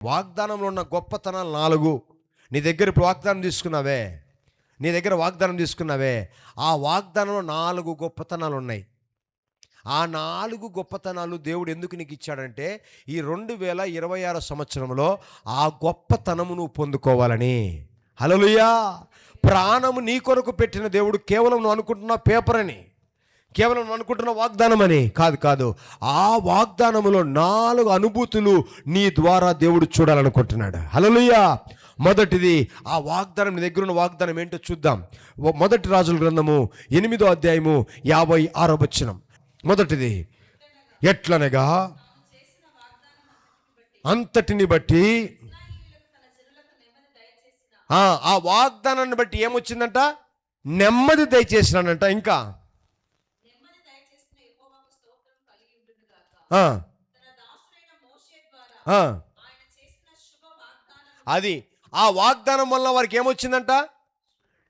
వాగ్దానంలో ఉన్న గొప్పతనాలు 4. నీ దగ్గర ఇప్పుడు వాగ్దానం తీసుకున్నావే, ఆ వాగ్దానంలో 4 గొప్పతనాలు ఉన్నాయి. ఆ 4 గొప్పతనాలు దేవుడు ఎందుకు నీకు ఇచ్చాడంటే ఈ 2026 సంవత్సరంలో ఆ గొప్పతనము నువ్వు పొందుకోవాలని. హల్లెలూయా. ప్రాణము నీ కొరకు పెట్టిన దేవుడు కేవలం నువ్వు అనుకుంటున్న పేపర్ అని, కేవలం నువ్వు అనుకుంటున్న వాగ్దానం అని కాదు. ఆ వాగ్దానములో 4 అనుభూతులు నీ ద్వారా దేవుడు చూడాలనుకుంటున్నాడు. హల్లెలూయా. మొదటిది, ఆ వాగ్దానం, నీ దగ్గర ఉన్న వాగ్దానం ఏంటో చూద్దాం. మొదటి రాజుల గ్రంథము 8వ అధ్యాయము 56వ వచనం. మొదటిది, ఎట్లనగా అంతటిని బట్టి, ఆ వాగ్దానాన్ని బట్టి ఏమొచ్చిందంట? నెమ్మది దయచేసినానంట. ఇంకా అది ఆ వాగ్దానం వల్ల వారికి ఏమొచ్చిందంట?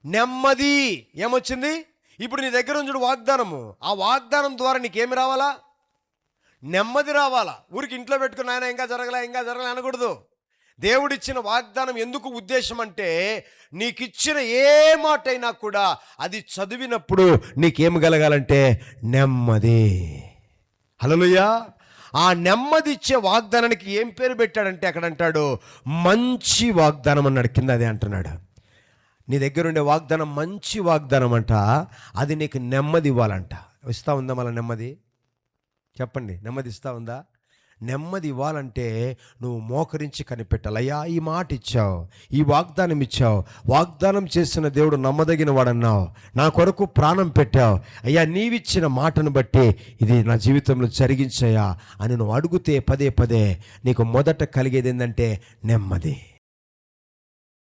నెమ్మది. ఏమొచ్చింది? ఇప్పుడు నీ దగ్గర ఉంచుడు వాగ్దానము. ఆ వాగ్దానం ద్వారా నీకేమి రావాలా? నెమ్మది రావాలా. ఊరికి ఇంట్లో పెట్టుకుని ఆయన ఇంకా జరగలే అనకూడదు. దేవుడిచ్చిన వాగ్దానం ఎందుకు ఉద్దేశం అంటే, నీకిచ్చిన ఏ మాట అయినా కూడా అది చదివినప్పుడు నీకేమి కలగాలంటే నెమ్మది. హల్లెలూయా. ఆ నెమ్మది ఇచ్చే వాగ్దానానికి ఏం పేరు పెట్టాడంటే, అక్కడ అంటాడు మంచి వాగ్దానం అన్నాడు. కింద అదే అంటున్నాడు, నీ దగ్గర ఉండే వాగ్దానం మంచి వాగ్దానం అంట. అది నీకు నెమ్మది ఇవ్వాలంట. ఇస్తా ఉందా మళ్ళీ నెమ్మది? చెప్పండి, నెమ్మది ఇస్తా ఉందా? నెమ్మది ఇవ్వాలంటే నువ్వు మోకరించి కనిపెట్టాలి. అయ్యా, ఈ మాట ఇచ్చావు, ఈ వాగ్దానం ఇచ్చావు, వాగ్దానం చేసిన దేవుడు నమ్మదగిన వాడన్నావు, నా కొరకు ప్రాణం పెట్టావు, అయ్యా నీవిచ్చిన మాటను బట్టి ఇది నా జీవితంలో జరిగించయ్యా అని నువ్వు అడిగితే పదే నీకు మొదట కలిగేది ఏంటంటే నెమ్మది.